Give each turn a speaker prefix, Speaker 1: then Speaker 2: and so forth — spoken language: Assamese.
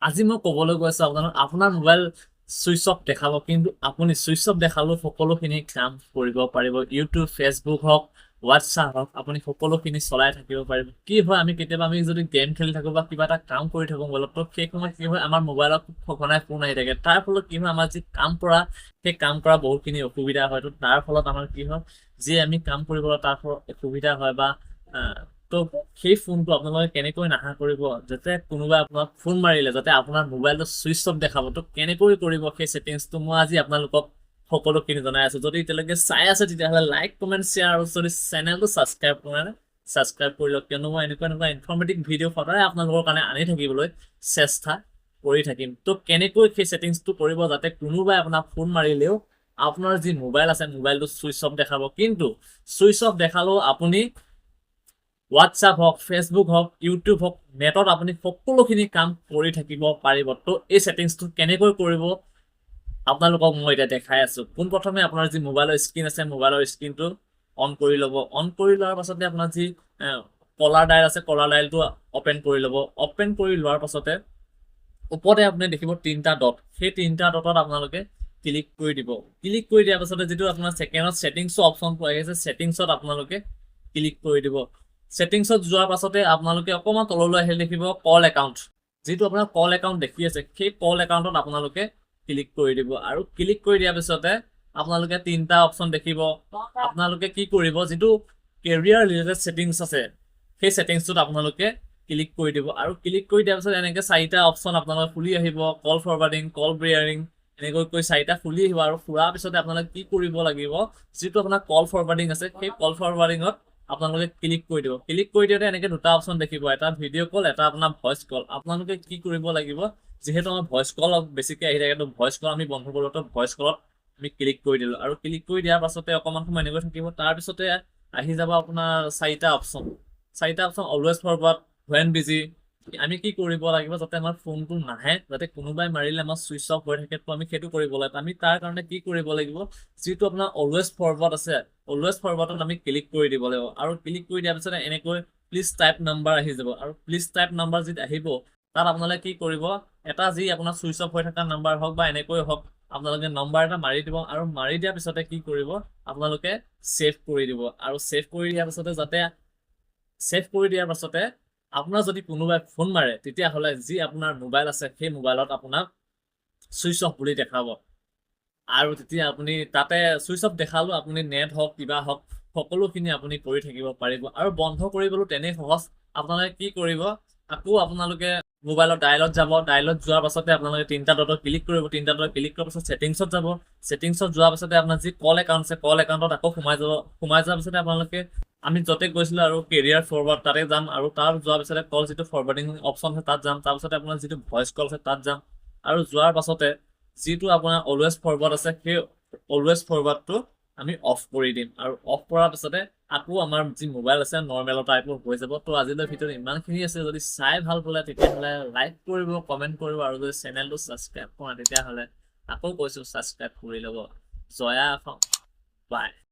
Speaker 1: আজি মই ক'বলৈ গৈছো আপোনাৰ মোবাইল সুইচ অফ দেখাব কিন্তু আপুনি সুইচ অফ দেখালেও সকলোখিনি কাম কৰিব পাৰিব ইউটিউব ফেচবুক হওক হোৱাটছআপ হওক আপুনি সকলোখিনি চলাই থাকিব পাৰিব কি হয় আমি কেতিয়াবা আমি যদি গেম খেলি থাকো বা কিবা এটা কাম কৰি থাকো মোবাইলত তো সেই সময়ত কি হয় আমাৰ মোবাইলত সঘনাই ফোন আহি থাকে তাৰ ফলত কি হয় আমাৰ যি কাম কৰা সেই কাম কৰা বহুতখিনি অসুবিধা হয় তো তাৰ ফলত আমাৰ কি হয় যি আমি কাম কৰিবলৈ তাৰ ফলত অসুবিধা হয় বা তো সেই ফোনটো আপোনালোকে কেনেকৈ নাহা কৰিব যাতে কোনোবাই আপোনাক ফোন মাৰিলে যাতে আপোনাৰ মোবাইলটো সুইচ অফ দেখাব তো কেনেকৈ কৰিব সেই সেটিংছটো মই আজি আপোনালোকক সকলোখিনি জনাই আছো যদি এতিয়ালৈকে চাই আছে তেতিয়াহ'লে লাইক কমেণ্ট শ্বেয়াৰ আৰু যদি চেনেলটো ছাবস্ক্ৰাইব কৰা নাই ছাবস্ক্ৰাইব কৰি লওক কিয়নো মই এনেকুৱা ইনফৰ্মেটিভ ভিডিঅ' সদায় আপোনালোকৰ কাৰণে আনি থাকিবলৈ চেষ্টা কৰি থাকিম তো কেনেকৈ সেই সেটিংছটো কৰিব যাতে কোনোবাই আপোনাক ফোন মাৰিলেও আপোনাৰ যি মোবাইল আছে মোবাইলটো সুইচ অফ দেখাব কিন্তু সুইচ অফ দেখালেও আপুনি হোৱাটছআপ হওক ফেচবুক হওক ইউটিউব হওক নেটত আপুনি সকলোখিনি কাম কৰি থাকিব পাৰিব তো এই সেটিংছটো কেনেকৈ কৰিব আপোনালোকক মই এতিয়া দেখাই আছো পোনপ্ৰথমে আপোনাৰ যি মোবাইলৰ স্ক্ৰীন আছে মোবাইলৰ স্ক্ৰীনটো অন কৰি ল'ব অন কৰি লোৱাৰ পাছতে আপোনাৰ যি কলাৰ ডাইল আছে কলাৰ ডাইলটো অপেন কৰি ল'ব অপেন কৰি লোৱাৰ পাছতে ওপৰতে আপুনি দেখিব তিনিটা ডট সেই তিনিটা ডটত আপোনালোকে ক্লিক কৰি দিব ক্লিক কৰি দিয়াৰ পাছতে যিটো আপোনাৰ ছেকেণ্ডত ছেটিংছৰ অপশ্যনটো আহিছে ছেটিংছত আপোনালোকে ক্লিক কৰি দিব ছেটিংছত যোৱাৰ পাছতে আপোনালোকে অকণমান তললৈ আহিলে দেখিব কল একাউণ্ট যিটো আপোনাৰ কল একাউণ্ট দেখি আছে সেই কল একাউণ্টত আপোনালোকে ক্লিক কৰি দিব আৰু ক্লিক কৰি দিয়াৰ পিছতে আপোনালোকে তিনিটা অপশ্যন দেখিব আপোনালোকে কি কৰিব যিটো কেৰিয়াৰ ৰিলেটেড ছেটিংছ আছে সেই ছেটিংছটোত আপোনালোকে ক্লিক কৰি দিব আৰু ক্লিক কৰি দিয়াৰ পিছত এনেকৈ চাৰিটা অপশ্যন আপোনালোকে খুলি আহিব কল ফৰৱাৰ্ডিং কল বেয়াৰিং এনেকৈ চাৰিটা খুলি আহিব আৰু ফুৰাৰ পিছতে আপোনালোকে কি কৰিব লাগিব যিটো আপোনাৰ কল ফৰৱাৰ্ডিং আছে সেই কল ফৰৱাৰ্ডিঙত আপোনালোকে ক্লিক কৰি দিব ক্লিক কৰি দিওঁতে এনেকৈ দুটা অপশ্যন দেখিব এটা ভিডিঅ' কল এটা আপোনাৰ ভইচ কল আপোনালোকে কি কৰিব লাগিব যিহেতু আমাৰ ভইচ কল বেছিকৈ আহি থাকে তো ভইচ কল আমি বন্ধ কৰোঁ তো ভইচ কলত আমি ক্লিক কৰি দিলোঁ আৰু ক্লিক কৰি দিয়াৰ পাছতে অকণমান সময় এনেকৈ থাকিব তাৰপিছতে আহি যাব আপোনাৰ চাৰিটা option always forward when busy আমি কি কৰিব লাগিব যাতে আমাৰ ফোনটো নাহে যাতে কোনোবাই মাৰিলে আমাৰ চুইচ অফ হৈ থাকে তো আমি সেইটো কৰিব লাগিব আমি তাৰ কাৰণে কি কৰিব লাগিব যিটো আপোনাৰ অলৱেজ ফৰৱাৰ্ড আছে অলৱেজ ফৰৱাৰ্ডত আমি ক্লিক কৰি দিব লাগিব আৰু ক্লিক কৰি দিয়াৰ পিছতে এনেকৈ প্লিজ টাইপ নাম্বাৰ আহি যাব আৰু প্লিজ টাইপ নাম্বাৰ যদি আহিব তাত আপোনালোকে কি কৰিব এটা যি আপোনাৰ চুইচ অফ হৈ থকা নাম্বাৰ হওক বা এনেকৈ হওক আপোনালোকে নম্বৰ এটা মাৰি দিব আৰু মাৰি দিয়াৰ পিছতে কি কৰিব আপোনালোকে ছেভ কৰি দিব আৰু ছেভ কৰি দিয়াৰ পাছতে আপোনাৰ যদি কোনোবাই ফোন মাৰে তেতিয়াহ'লে যি আপোনাৰ মোবাইল আছে সেই মোবাইলত আপোনাক চুইচ অফ বুলি দেখাব আৰু তেতিয়া আপুনি তাতে চুইচ অফ দেখালো আপুনি নেট হওক কিবা হওক সকলোখিনি আপুনি কৰি থাকিব পাৰিব আৰু বন্ধ কৰিবলৈ তেনেই সহজ আপোনালোকে কি কৰিব আকৌ আপোনালোকে মোবাইলৰ ডাইলত যাব ডাইলত যোৱাৰ পাছতে আপোনালোকে তিনিটা ডটত ক্লিক কৰিব তিনিটা ডটত ক্লিক কৰাৰ পাছত ছেটিংছত যাব ছেটিংছত যোৱাৰ পাছতে আপোনাৰ যি কল একাউণ্ট আছে কল একাউণ্টত আকৌ সোমাই যোৱাৰ পিছতে আপোনালোকে আমি য'তে গৈছিলোঁ আৰু কেৰিয়াৰ ফৰৱাৰ্ড তাতে যাম আৰু তাৰ যোৱাৰ পিছতে কল যিটো ফৰৱাৰ্ডিং অপশ্যন আছে তাত যাম তাৰপিছতে আপোনাৰ যিটো ভইচ কল আছে তাত যাম আৰু যোৱাৰ পাছতে যিটো আপোনাৰ অলৱেজ ফৰৱাৰ্ড আছে সেই অলৱেজ ফৰৱাৰ্ডটো আমি অফ কৰি দিম আৰু অফ কৰাৰ পিছতে আকৌ আমাৰ যি মোবাইল আছে নৰ্মেল টাইপৰ হৈ যাব তো আজিলৈ ভিডিঅ'ত ইমানখিনি আছে যদি চাই ভাল পালে তেতিয়াহ'লে লাইক কৰিব কমেণ্ট কৰিব আৰু যদি চেনেলটো ছাবস্ক্ৰাইব কৰা তেতিয়াহ'লে আকৌ কৈছোঁ ছাবস্ক্ৰাইব কৰি ল'ব জয়া বাই